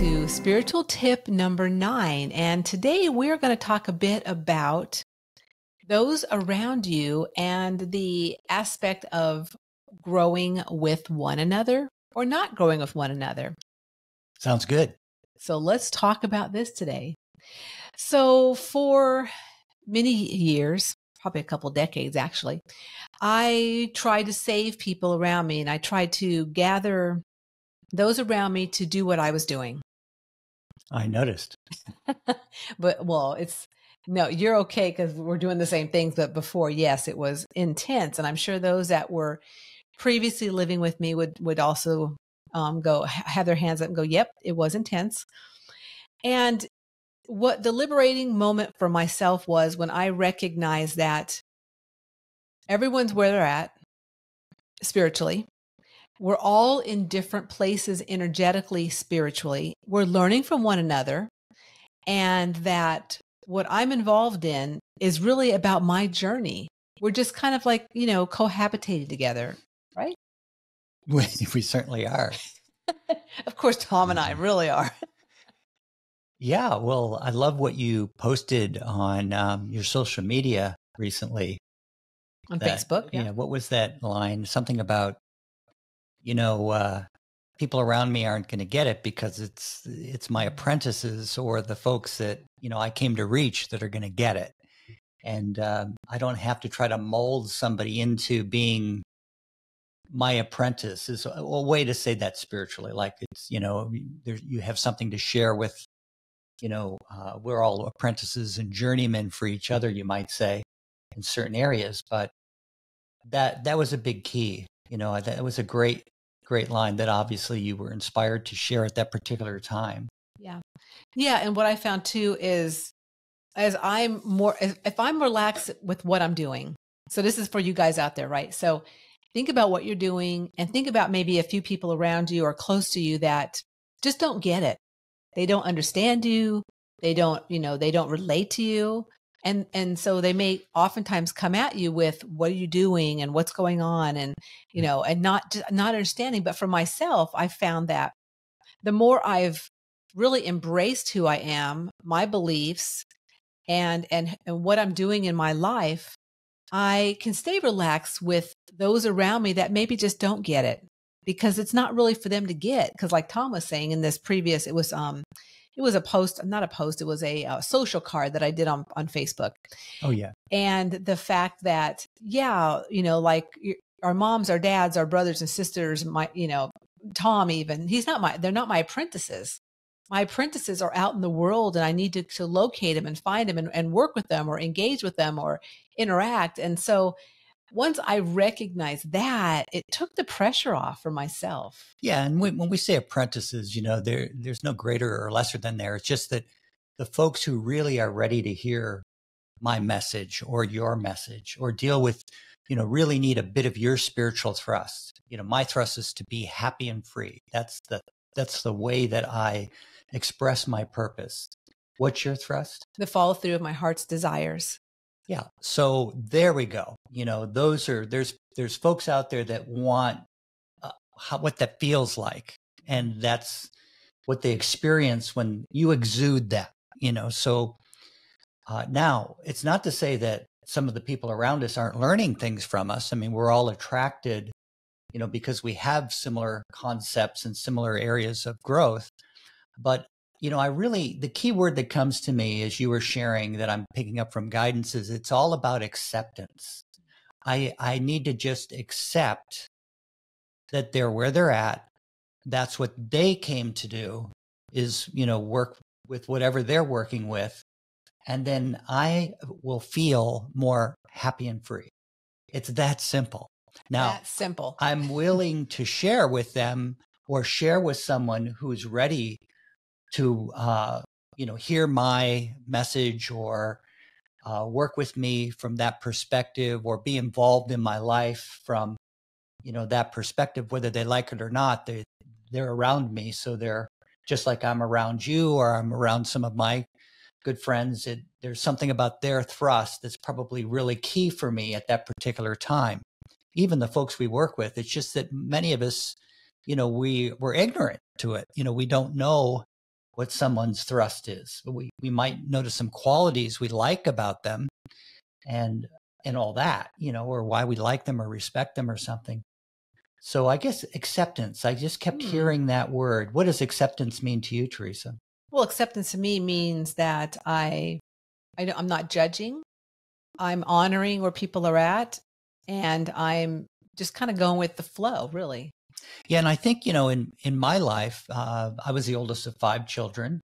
to spiritual tip number 9. And today we're going to talk a bit about those around you and the aspect of growing with one another or not growing with one another. Sounds good. So let's talk about this today. So for many years, probably a couple decades actually, I tried to save people around me and I tried to gather those around me to do what I was doing. I noticed. But no, you're okay because we're doing the same things. But before, yes, it was intense. And I'm sure those that were previously living with me would also have their hands up and go, yep, it was intense. And what the liberating moment for myself was when I recognized that everyone's where they're at spiritually. We're all in different places energetically, spiritually. We're learning from one another. And that what I'm involved in is really about my journey. We're just kind of like, cohabitating together, right? We certainly are. Of course, Tom and I really are. Yeah, well, I love what you posted on your social media recently. On Facebook, yeah. What was that line? Something about, people around me aren't going to get it because it's my apprentices or the folks that, I came to reach that are going to get it. And I don't have to try to mold somebody into being my apprentice is a way to say that spiritually. Like it's, you have something to share with, we're all apprentices and journeymen for each other, you might say, in certain areas. But that was a big key. That was a great line that obviously you were inspired to share at that particular time. Yeah. Yeah. And what I found too is if I'm relaxed with what I'm doing, so this is for you guys out there, right? So think about what you're doing and think about maybe a few people around you or close to you that just don't get it. They don't understand you. They don't relate to you. And so they may oftentimes come at you with, what are you doing and what's going on? And, and not understanding. But for myself, I found that the more I've really embraced who I am, my beliefs and what I'm doing in my life, I can stay relaxed with those around me that maybe just don't get it because it's not really for them to get. Because like Tom was saying in this previous, it was a post, not a post, it was a social card that I did on Facebook. Oh, yeah. And the fact that, like our moms, our dads, our brothers and sisters, Tom even, they're not my apprentices. My apprentices are out in the world and I need to locate them and find them and work with them or engage with them or interact. And so once I recognized that, it took the pressure off for myself. Yeah. And when we say apprentices, there's no greater or lesser than there. It's just that the folks who really are ready to hear my message or your message or deal with, really need a bit of your spiritual thrust. My thrust is to be happy and free. That's the way that I express my purpose. What's your thrust? The follow through of my heart's desires. Yeah. So there we go. There's folks out there that want what that feels like. And that's what they experience when you exude that, So now it's not to say that some of the people around us aren't learning things from us. I mean, we're all attracted, because we have similar concepts and similar areas of growth. But the key word that comes to me as you were sharing that I'm picking up from guidance is it's all about acceptance. I need to just accept that they're where they're at. That's what they came to do is, work with whatever they're working with. And then I will feel more happy and free. It's that simple. Now, that's simple. I'm willing to share with them or share with someone who's ready to, hear my message or work with me from that perspective or be involved in my life from, that perspective, whether they like it or not, they're around me. So they're just like I'm around you or I'm around some of my good friends. There's something about their thrust that's probably really key for me at that particular time. Even the folks we work with, it's just that many of us, we're ignorant to it. We don't know what someone's thrust is. We might notice some qualities we like about them and all that, or why we like them or respect them or something. So I guess acceptance, I just kept hearing that word. What does acceptance mean to you, Teresa? Well, acceptance to me means that I'm not judging. I'm honoring where people are at, and I'm just kind of going with the flow, really. Yeah. And I think, in my life, I was the oldest of 5 children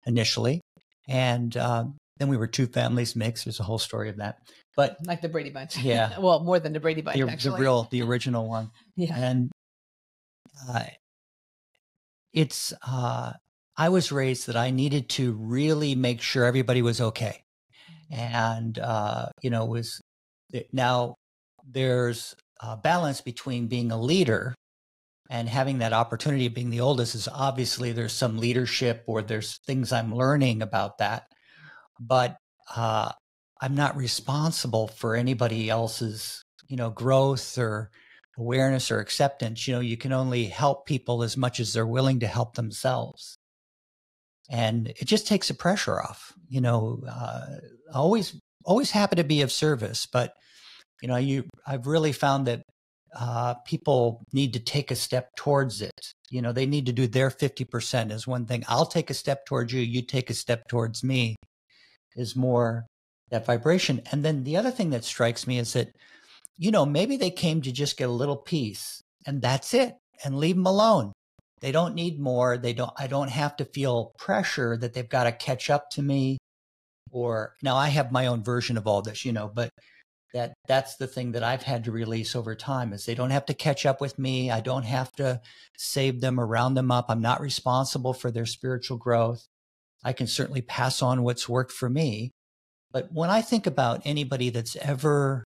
initially. And then we were 2 families mixed. There's a whole story of that. But like the Brady Bunch. Yeah. Well, more than the Brady Bunch, actually. The original one. Yeah. And I was raised that I needed to really make sure everybody was okay. And, now there's a balance between being a leader and having that opportunity of being the oldest. Is obviously there's some leadership or there's things I'm learning about that, but I'm not responsible for anybody else's, growth or awareness or acceptance. You can only help people as much as they're willing to help themselves. And it just takes the pressure off, always happy to be of service, but I've really found that people need to take a step towards it. They need to do their 50% is one thing. I'll take a step towards you. You take a step towards me is more that vibration. And then the other thing that strikes me is that, maybe they came to just get a little piece and that's it, and leave them alone. They don't need more. I don't have to feel pressure that they've got to catch up to me. Or now I have my own version of all this, but that's the thing that I've had to release over time is they don't have to catch up with me. I don't have to save them or round them up. I'm not responsible for their spiritual growth. I can certainly pass on what's worked for me. But when I think about anybody that's ever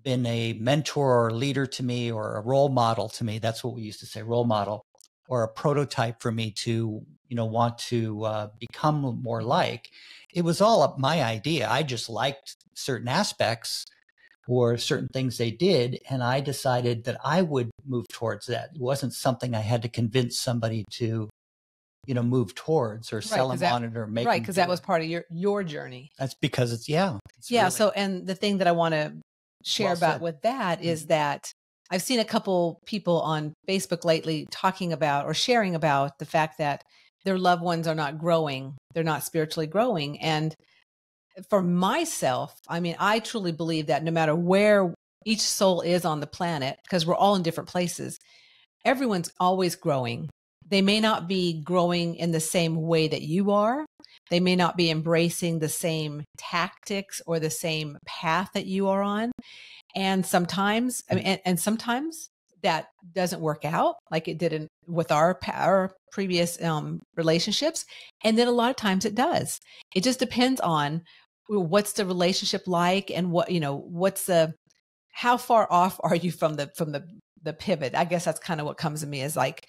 been a mentor or leader to me or a role model to me, that's what we used to say, role model, or a prototype for me to, want to become more like, it was all up my idea. I just liked certain aspects or certain things they did. And I decided that I would move towards that. It wasn't something I had to convince somebody to, move towards or sell them on it or make. Right. Because that was part of your journey. That's because it's yeah. Really, so, and the thing that I want to share about with that is that I've seen a couple people on Facebook lately talking about or sharing about the fact that their loved ones are not growing. They're not spiritually growing. And for myself, I truly believe that no matter where each soul is on the planet, because we're all in different places, everyone's always growing. They may not be growing in the same way that you are. They may not be embracing the same tactics or the same path that you are on. And sometimes, and sometimes that doesn't work out like it didn't with our previous relationships. And then a lot of times it does. It just depends on what's the relationship like and how far off are you from the pivot? I guess that's kind of what comes to me is like,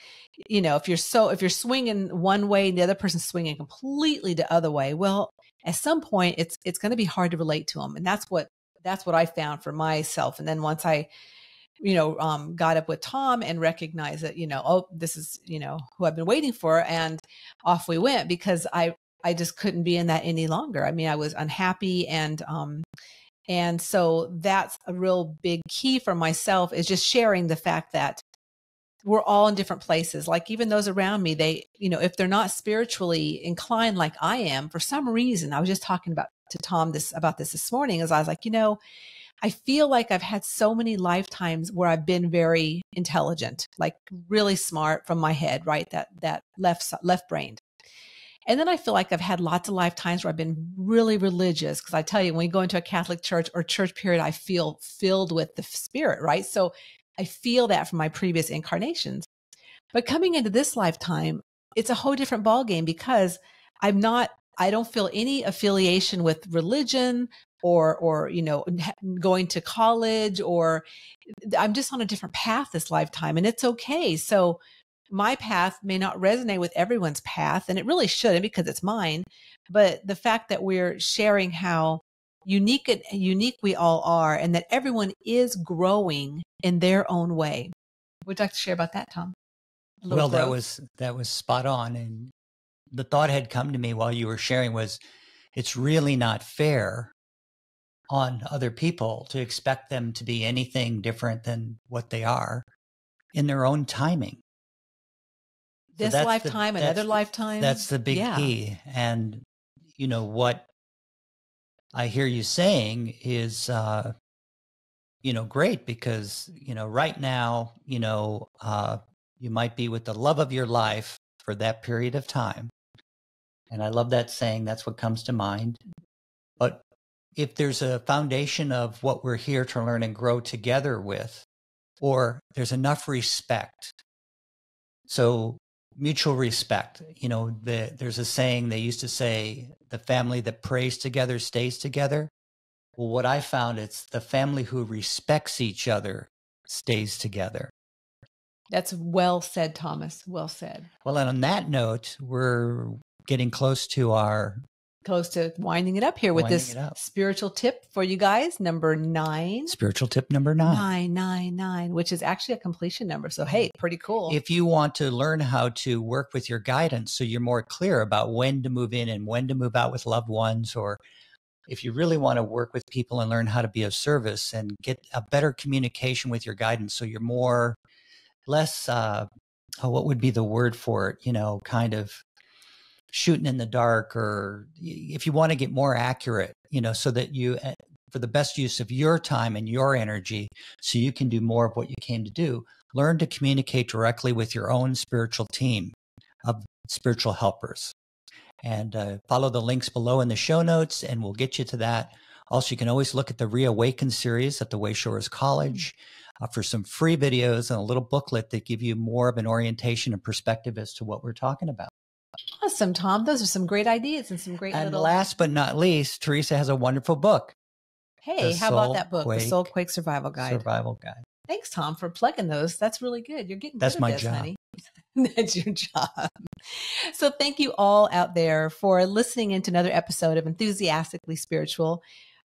if you're swinging one way and the other person's swinging completely the other way, well, at some point it's going to be hard to relate to them. And that's what I found for myself. And then once I, got up with Tom and recognized that, this is, who I've been waiting for, and off we went because I just couldn't be in that any longer. I was unhappy. And so that's a real big key for myself is just sharing the fact that we're all in different places. Like even those around me, they, if they're not spiritually inclined like I am, for some reason, I was just talking to Tom about this morning, as I was like, I feel like I've had so many lifetimes where I've been very intelligent, like really smart from my head, right? That left brained. And then I feel like I've had lots of lifetimes where I've been really religious. Because I tell you, when you go into a Catholic church or church period, I feel filled with the spirit, right? So I feel that from my previous incarnations. But coming into this lifetime, it's a whole different ballgame because I don't feel any affiliation with religion or going to college, or I'm just on a different path this lifetime, and it's okay. So my path may not resonate with everyone's path, and it really shouldn't because it's mine. But the fact that we're sharing how unique we all are, and that everyone is growing in their own way. Would you like to share about that, Tom? Well, that was spot on. And the thought had come to me while you were sharing was, it's really not fair on other people to expect them to be anything different than what they are in their own timing. This lifetime, another lifetime. That's the big key. And, you know, what I hear you saying is, you know, great, because, you know, right now, you know, you might be with the love of your life for that period of time. And I love that saying. That's what comes to mind. But if there's a foundation of what we're here to learn and grow together with, or there's enough respect, so mutual respect, you know, there's a saying they used to say, the family that prays together stays together. Well, what I found, it's the family who respects each other stays together. That's well said, Thomas. Well said. Well, and on that note, we're getting close to winding it up here with this spiritual tip for you guys. Number 9. Spiritual tip number 9. 999, which is actually a completion number. So, hey, pretty cool. If you want to learn how to work with your guidance so you're more clear about when to move in and when to move out with loved ones, or if you really want to work with people and learn how to be of service and get a better communication with your guidance so you're less, what would be the word for it? You know, kind of shooting in the dark, or if you want to get more accurate, you know, so that you, for the best use of your time and your energy, so you can do more of what you came to do, learn to communicate directly with your own spiritual team of spiritual helpers. And follow the links below in the show notes, and we'll get you to that. Also, you can always look at the Reawaken series at the Wayshorers College for some free videos and a little booklet that give you more of an orientation and perspective as to what we're talking about. Awesome, Tom. Those are some great ideas and some great And last but not least, Teresa has a wonderful book. Hey, how about that book, The Soulquake Survival Guide? Thanks, Tom, for plugging those. That's really good. You're getting good at this, honey. That's your job. So thank you all out there for listening into another episode of Enthusiastically Spiritual.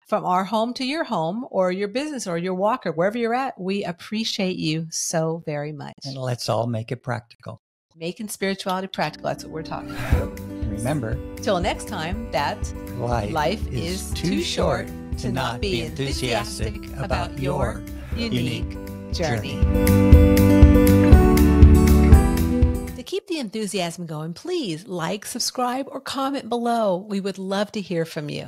From our home to your home, or your business, or your walk, or wherever you're at, we appreciate you so very much. And let's all make it practical. Making spirituality practical. That's what we're talking about. Remember, till next time, that life is too short to not be enthusiastic about your unique journey. To keep the enthusiasm going, please like, subscribe, or comment below. We would love to hear from you.